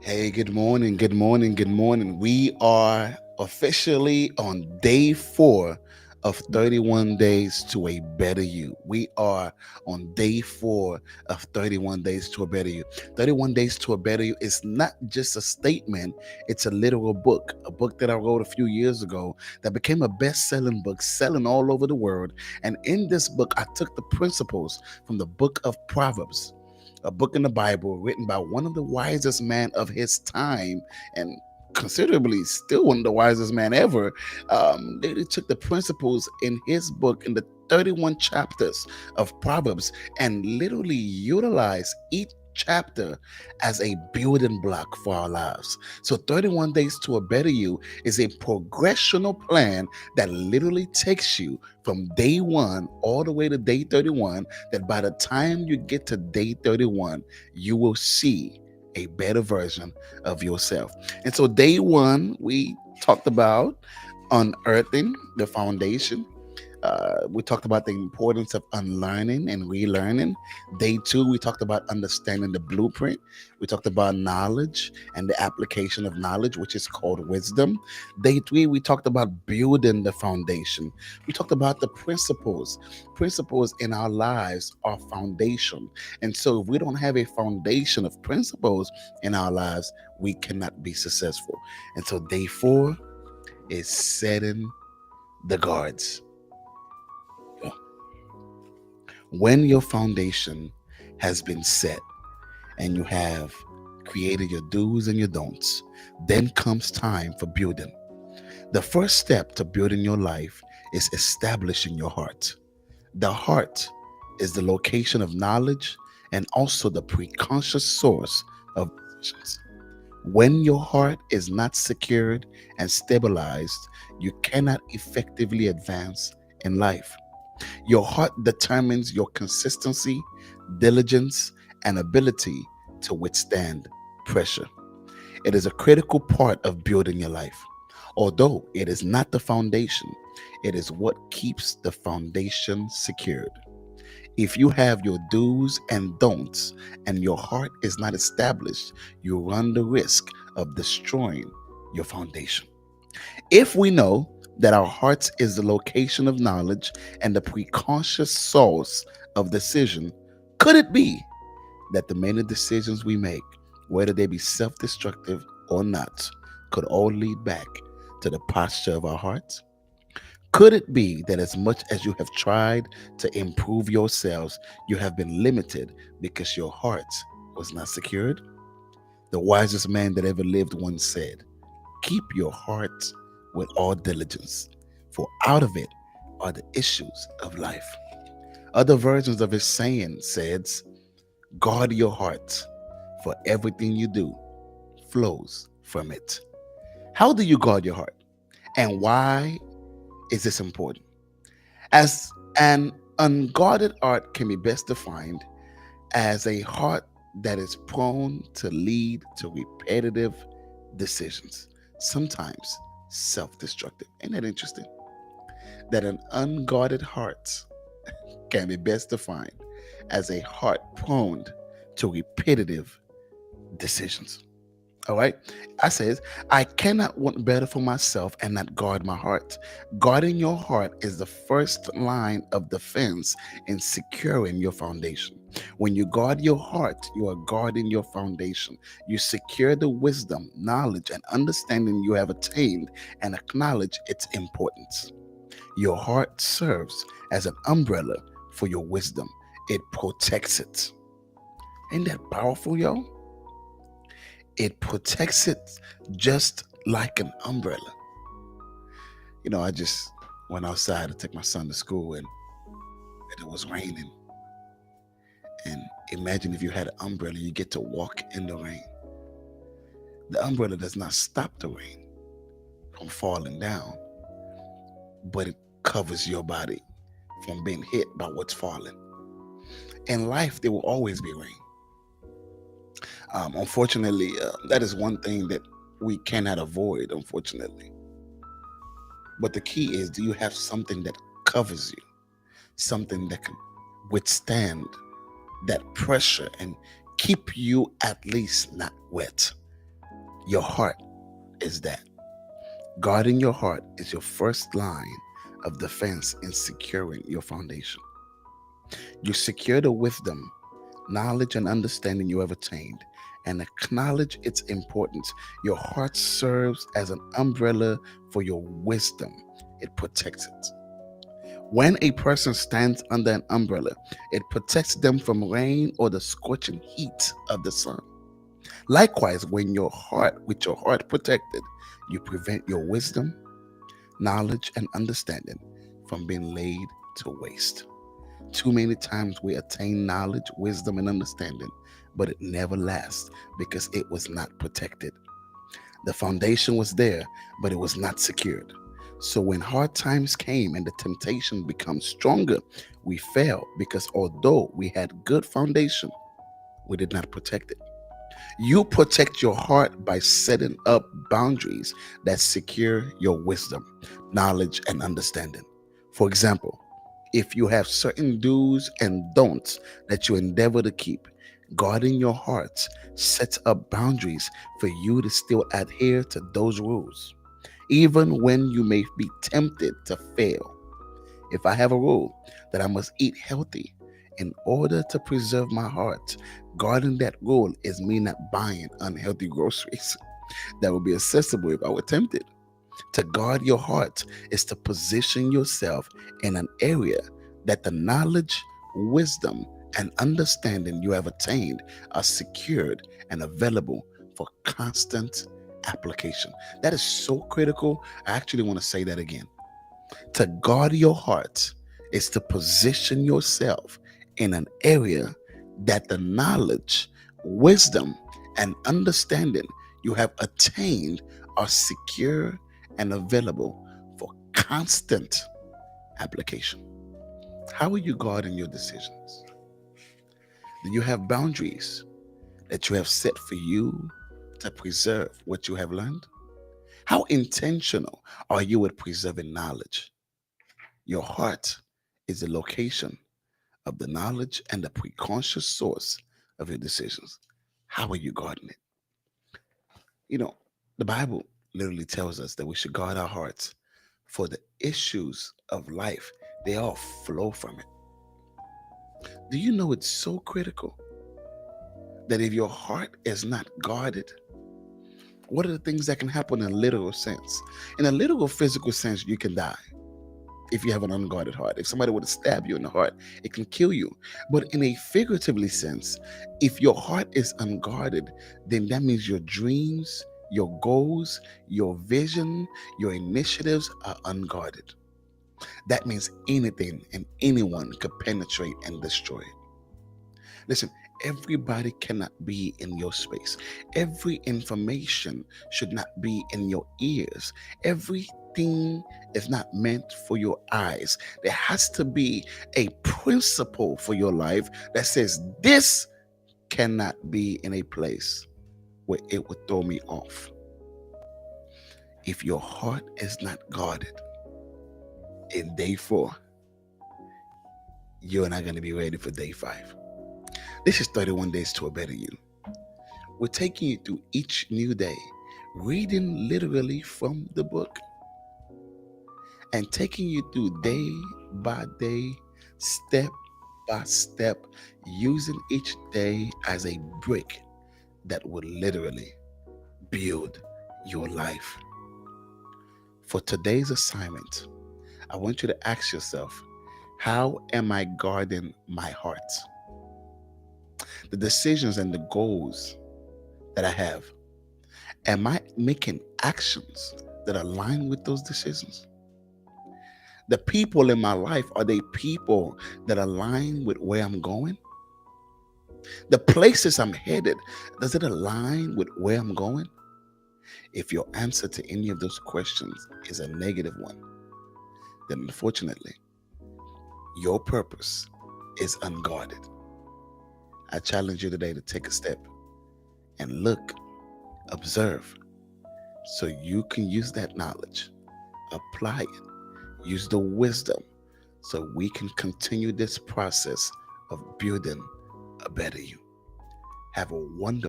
Hey, good morning, good morning, good morning. We are officially on day 4 of 31 days to a better you. We are on day 4 of 31 days to a better you. 31 days to a better you is not just a statement, it's a literal book, a book that I wrote a few years ago that became a best selling book, selling all over the world. And in this book, I took the principles from the book of Proverbs, a book in the Bible written by one of the wisest men of his time, and considerably still one of the wisest man ever. They took the principles in his book in the 31 chapters of Proverbs and literally utilized each chapter as a building block for our lives. So 31 days to a better you is a progressional plan that literally takes you from day 1 all the way to day 31, that by the time you get to day 31, you will see a better version of yourself. And so, day 1, we talked about unearthing the foundation. We talked about the importance of unlearning and relearning. Day 2, we talked about understanding the blueprint. We talked about knowledge and the application of knowledge, which is called wisdom. Day 3, we talked about building the foundation. We talked about the principles. Principles in our lives are foundation. And so, if we don't have a foundation of principles in our lives, we cannot be successful. And so, day 4 is setting the guards. When your foundation has been set and you have created your do's and your don'ts, then comes time for building. The first step to building your life is establishing your heart. The heart is the location of knowledge and also the preconscious source of decisions. When your heart is not secured and stabilized, you cannot effectively advance in life. Your heart determines your consistency, diligence, and ability to withstand pressure. It is a critical part of building your life. Although it is not the foundation, it is what keeps the foundation secured. If you have your do's and don'ts and your heart is not established, you run the risk of destroying your foundation. If we know that our hearts is the location of knowledge and the preconscious source of decision, could it be that the many decisions we make, whether they be self destructive or not, could all lead back to the posture of our hearts? Could it be that as much as you have tried to improve yourselves, you have been limited because your heart was not secured? The wisest man that ever lived once said, keep your heart with all diligence, for out of it are the issues of life. Other versions of his saying says, guard your heart, for everything you do flows from it. How do you guard your heart? And why is this important? As an unguarded heart can be best defined as a heart that is prone to lead to repetitive decisions, sometimes self destructive. Isn't that interesting? That an unguarded heart can be best defined as a heart prone to repetitive decisions. All right. I says, I cannot want better for myself and not guard my heart. Guarding your heart is the first line of defense in securing your foundation. When you guard your heart, you are guarding your foundation. You secure the wisdom, knowledge, and understanding you have attained and acknowledge its importance. Your heart serves as an umbrella for your wisdom, it protects it. Ain't that powerful, yo? It protects it just like an umbrella. I just went outside to take my son to school, and it was raining. And imagine if you had an umbrella, you get to walk in the rain. The umbrella does not stop the rain from falling down, but it covers your body from being hit by what's falling. In life, there will always be rain. Unfortunately, that is one thing that we cannot avoid, unfortunately. But the key is, do you have something that covers you? Something that can withstand that pressure and keep you at least not wet. Your heart is that. Guarding your heart is your first line of defense in securing your foundation. You secure the wisdom, knowledge, and understanding you have attained and acknowledge its importance. Your heart serves as an umbrella for your wisdom, it protects it. When a person stands under an umbrella, it protects them from rain or the scorching heat of the sun. Likewise, with your heart protected, you prevent your wisdom, knowledge, and understanding from being laid to waste. Too many times we attain knowledge, wisdom, and understanding, but it never lasts because it was not protected. The foundation was there, but it was not secured. So when hard times came and the temptation becomes stronger, we fell because although we had good foundation, we did not protect it. You protect your heart by setting up boundaries that secure your wisdom, knowledge, and understanding. For example, if you have certain do's and don'ts that you endeavor to keep, guarding your heart sets up boundaries for you to still adhere to those rules, even when you may be tempted to fail. If I have a rule that I must eat healthy in order to preserve my heart, guarding that rule is me not buying unhealthy groceries that would be accessible if I were tempted. To guard your heart is to position yourself in an area that the knowledge, wisdom, and understanding you have attained are secured and available for constant application. That is so critical. I actually want to say that again. To guard your heart is to position yourself in an area that the knowledge, wisdom, and understanding you have attained are secure and available for constant application. How are you guarding your decisions? Do you have boundaries that you have set for you to preserve what you have learned? How intentional are you with preserving knowledge? Your heart is the location of the knowledge and the preconscious source of your decisions. How are you guarding it? You know, the Bible literally tells us that we should guard our hearts for the issues of life, they all flow from it. Do you know it's so critical that if your heart is not guarded, what are the things that can happen in a literal sense? In a literal physical sense, you can die if you have an unguarded heart. If somebody were to stab you in the heart, it can kill you. But in a figuratively sense, if your heart is unguarded, then that means your dreams, your goals, your vision, your initiatives are unguarded. That means anything and anyone could penetrate and destroy it. Listen, everybody cannot be in your space. Every information should not be in your ears. Everything is not meant for your eyes. There has to be a principle for your life that says this cannot be in a place where it would throw me off. If your heart is not guarded in day 4, you're not going to be ready for day 5. This is 31 Days to a Better You. We're taking you through each new day, reading literally from the book and taking you through day by day, step by step, using each day as a brick that will literally build your life. For today's assignment, I want you to ask yourself, how am I guarding my heart? The decisions and the goals that I have, am I making actions that align with those decisions? The people in my life, are they people that align with where I'm going? The places I'm headed, does it align with where I'm going? If your answer to any of those questions is a negative one, then unfortunately, your purpose is unguarded. I challenge you today to take a step and look, observe, so you can use that knowledge, apply it, use the wisdom, so we can continue this process of building a better you. Have a wonderful